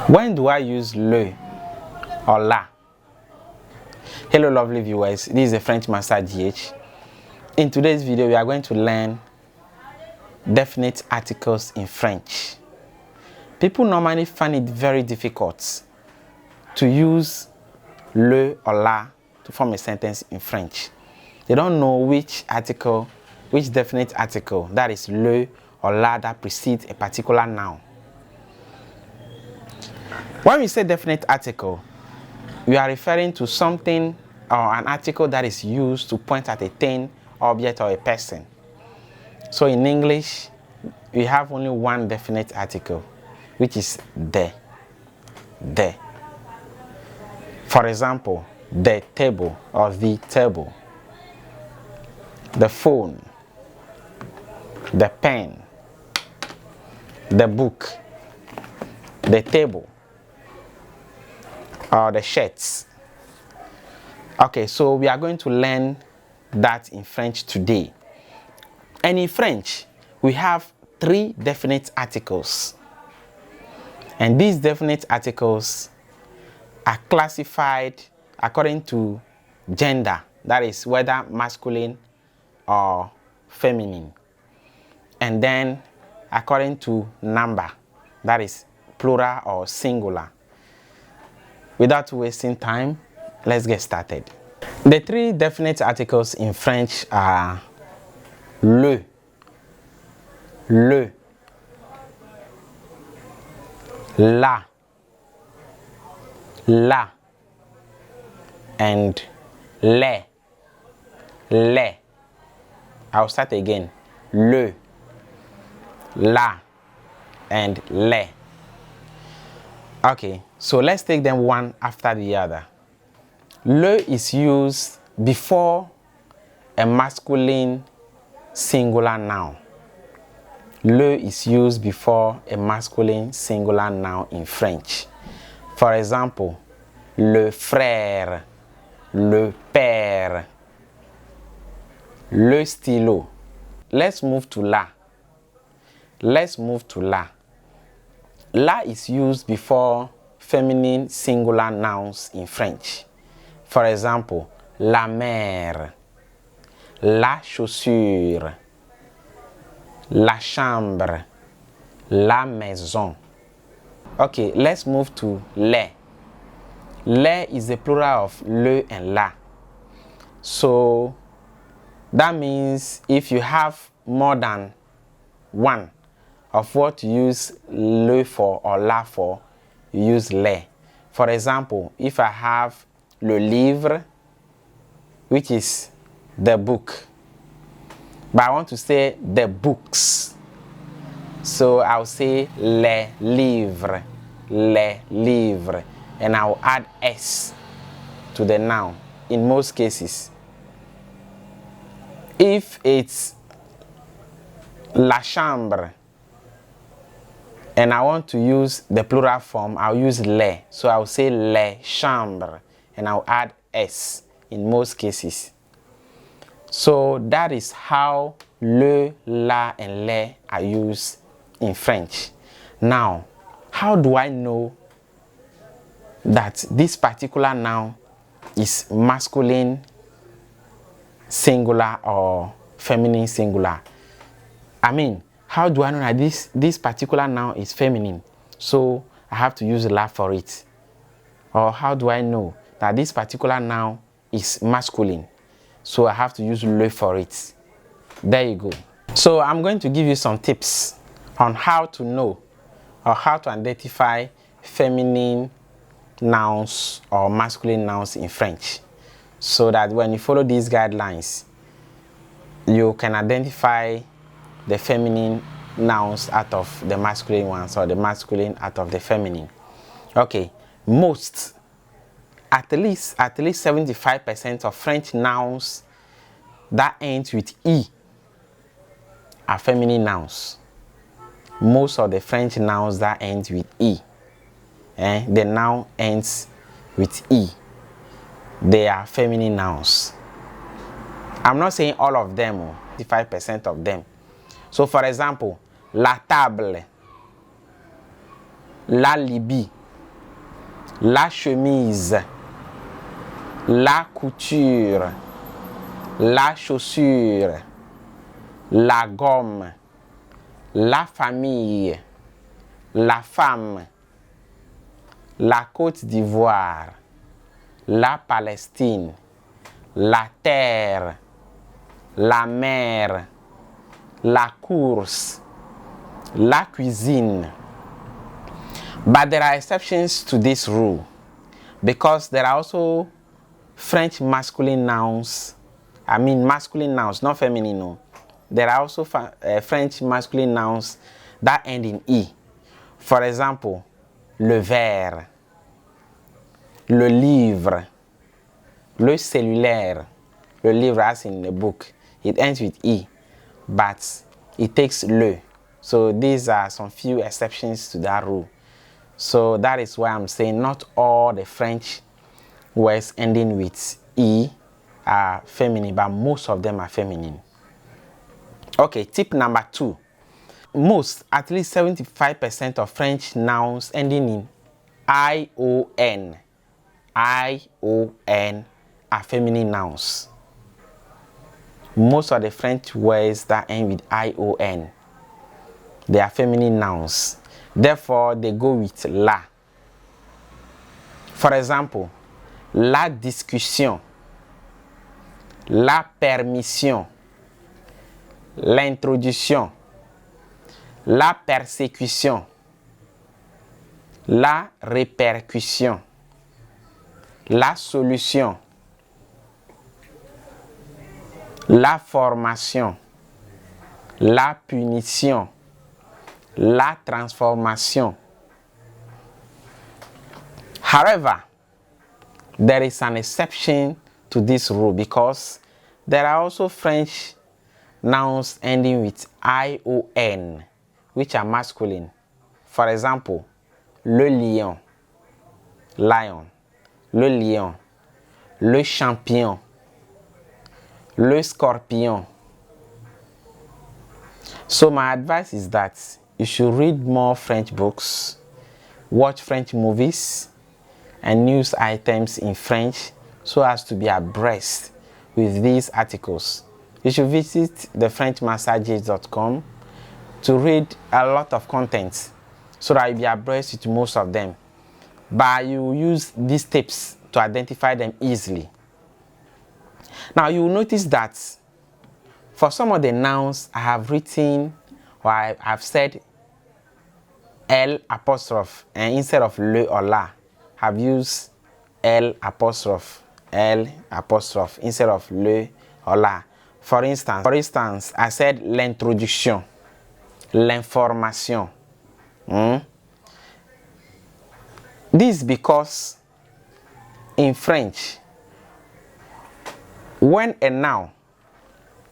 When do I use le or la? Hello lovely viewers, this is the French Master GH. In today's video we are going to learn definite articles in French. People normally find it very difficult to use le or la to form a sentence in French. They don't know which definite article, that is le or la, that precedes a particular noun. When we say definite article, we are referring to something or an article that is used to point at a thing, object, or a person. So in English, we have only one definite article, which is the. For example, the table or the table, the phone, the pen, the book, the table, or the shirts. Okay, so we are going to learn that in French today. And in French, we have three definite articles. And these definite articles are classified according to gender, that is whether masculine or feminine. And then according to number, that is plural or singular. Without wasting time, let's get started. The three definite articles in French are le, la, and le. I'll start again. Le, la, and le. Okay, so let's take them one after the other. Le is used before a masculine singular noun. Le is used before a masculine singular noun in French. For example, le frère, le père, le stylo. Let's move to la. La is used before feminine singular nouns in French. For example, la mère, la chaussure, la chambre, la maison. Okay, let's move to le. Le is the plural of le and la. So that means if you have more than one of what you use le for or la for, you use le. For example, if I have le livre, which is the book, but I want to say the books, so I'll say les livres, and I'll add s to the noun in most cases. If it's la chambre and I want to use the plural form, I'll use les. So I'll say les chambres and I'll add s in most cases. So that is how le, la, and le are used in French. Now, how do I know that this particular noun is masculine singular or feminine singular? I mean, how do I know that this particular noun is feminine? So I have to use la for it. Or how do I know that this particular noun is masculine? So I have to use le for it. There you go. So I'm going to give you some tips on how to know or how to identify feminine nouns or masculine nouns in French, so that when you follow these guidelines, you can identify the feminine nouns out of the masculine ones or the masculine out of the feminine. Okay, at least 75% of French nouns that end with E are feminine nouns. Most of the French nouns that end with E, the noun ends with E, they are feminine nouns. I'm not saying all of them, 55% of them. So for example, la table, la Libye, la chemise, la couture, la chaussure, la gomme, la famille, la femme, la Côte d'Ivoire, la Palestine, la terre, la mer, la course, la cuisine. But there are exceptions to this rule because there are also French masculine nouns. I mean masculine nouns, not feminine. No. There are also French masculine nouns that end in E. For example, le verre, le livre, le cellulaire. Le livre as in the book. It ends with E, but it takes le. So these are some few exceptions to that rule. So that is why I'm saying not all the French words ending with E are feminine, but most of them are feminine. Okay, tip number 2. Most, at least 75% of French nouns ending in ION are feminine nouns. Most of the French words that end with ION, they are feminine nouns. Therefore, they go with la. For example, la discussion, la permission, l'introduction, la persécution, la répercussion, la solution, la formation, la punition, la transformation. However, there is an exception to this rule because there are also French nouns ending with ION, which are masculine. For example, le lion, lion, le lion, le champion, le scorpion. So my advice is that you should read more French books, watch French movies, and news items in French so as to be abreast with these articles. You should visit thefrenchmassages.com to read a lot of content so that you'll be abreast with most of them. But you use these tips to identify them easily. Now you will notice that for some of the nouns I have written or I have said L apostrophe, and instead of le or la, have used L apostrophe instead of le or la. For instance, I said l'introduction, l'information. This is because in French, when a noun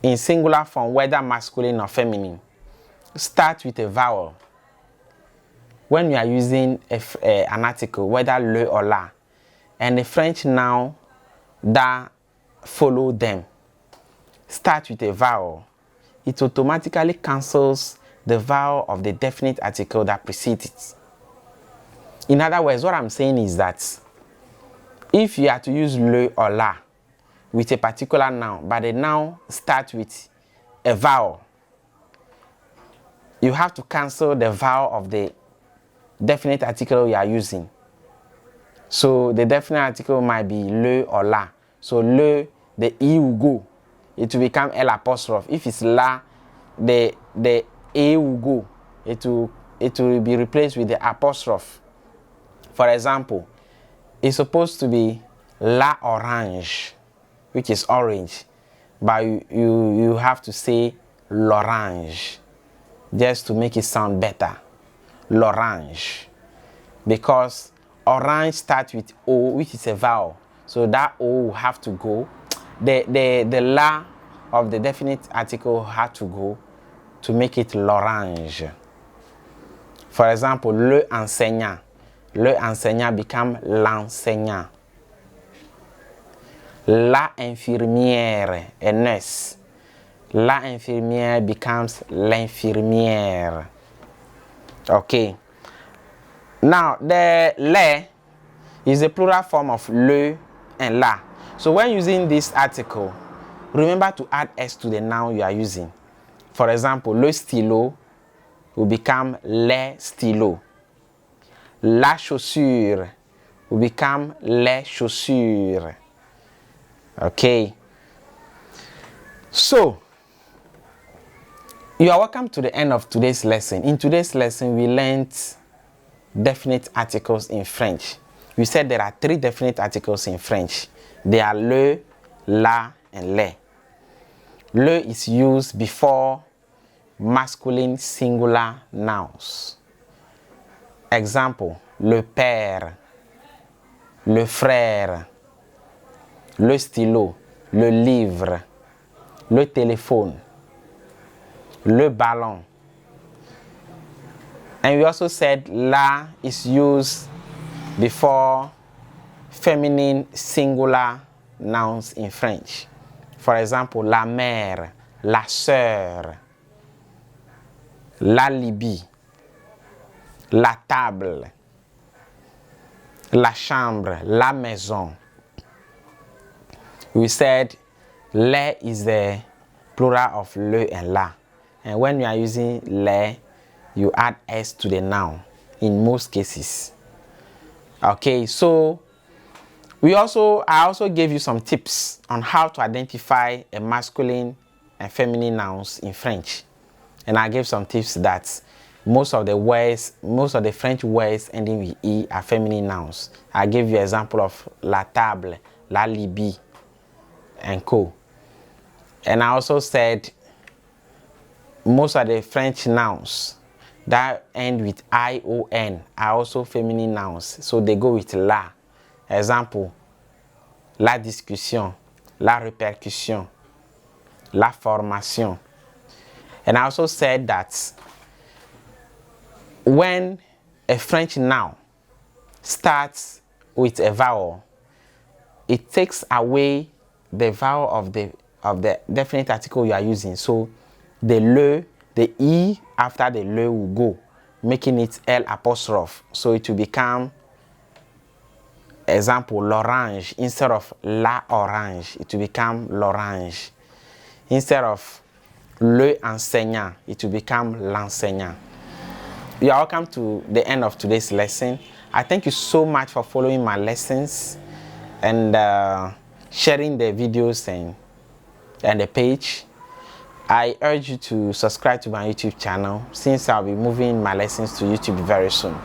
in singular form, whether masculine or feminine, starts with a vowel, when you are using an article, whether le or la, and the French noun that follow them start with a vowel, it automatically cancels the vowel of the definite article that precedes it. In other words, what I'm saying is that if you are to use le or la with a particular noun, but the noun starts with a vowel, you have to cancel the vowel of the definite article you are using. So the definite article might be le or la. So le, the E will go. It will become L apostrophe. If it's la, the A will go. It will be replaced with the apostrophe. For example, it's supposed to be la orange, which is orange, but you have to say l'orange just to make it sound better. L'orange, because orange starts with O, which is a vowel, so that O will have to go. The la of the definite article had to go to make it l'orange. For example, le enseignant become l'enseignant. La infirmière, a nurse, la infirmière becomes l'infirmière. Okay. Now the le is the plural form of le and la. So when using this article, remember to add s to the noun you are using. For example, le stylo will become les stylos. La chaussure will become les chaussures. Okay. So, you are welcome to the end of today's lesson. In today's lesson, we learned definite articles in French. We said there are 3 definite articles in French. They are le, la, and les. Le is used before masculine singular nouns. Example, le père, le frère, le stylo, le livre, le téléphone, le ballon. And we also said la is used before feminine singular nouns in French. For example, la mère, la sœur, l'alibi, la table, la chambre, la maison. We said le is the plural of le and la. And when you are using le, you add s to the noun in most cases. Okay, so I also gave you some tips on how to identify a masculine and feminine nouns in French. And I gave some tips that most of the French words ending with e are feminine nouns. I gave you an example of la table, l'alibi, and co. And I also said most of the French nouns that end with ion are also feminine nouns, so they go with la. Example, la discussion, la répercussion, la formation. And I also said that when a French noun starts with a vowel, it takes away the vowel of the definite article you are using. So the e after the le will go, making it l apostrophe. So it will become, example, l'orange. Instead of la orange, it will become l'orange. Instead of le enseignant, it will become l'enseignant. You are welcome to the end of today's lesson. I thank you so much for following my lessons and sharing the videos and the page. I urge you to subscribe to my YouTube channel since I'll be moving my lessons to YouTube very soon.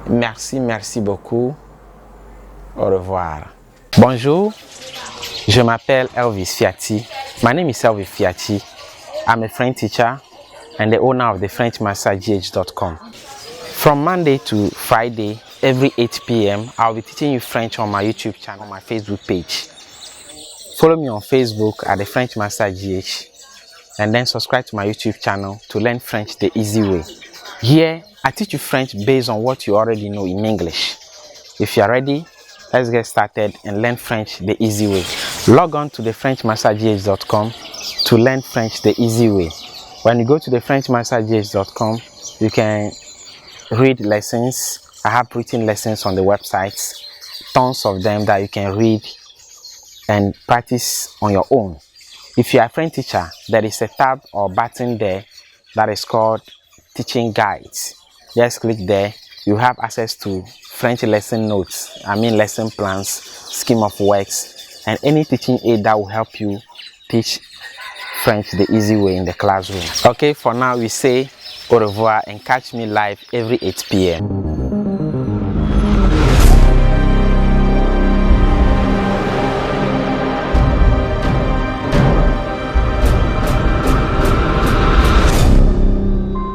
Merci beaucoup. Au revoir. Bonjour, je m'appelle Elvis Fiati. My name is Elvis Fiati. I'm a French teacher and the owner of the FrenchMasterGH.com. From Monday to Friday, every 8 p.m., I'll be teaching you French on my YouTube channel, on my Facebook page. Follow me on Facebook at the French Master GH and then subscribe to my YouTube channel to learn French the easy way. Here, I teach you French based on what you already know in English. If you are ready, let's get started and learn French the easy way. Log on to the FrenchMasterGH.com to learn French the easy way. When you go to the FrenchMasterGH.com, you can read lessons. I have written lessons on the website, tons of them that you can read and practice on your own. If you are a French teacher, there is a tab or button there that is called Teaching Guides. Just click there. You have access to French lesson notes, lesson plans, scheme of works, and any teaching aid that will help you teach French the easy way in the classroom. Okay, for now we say au revoir and catch me live every 8 p.m.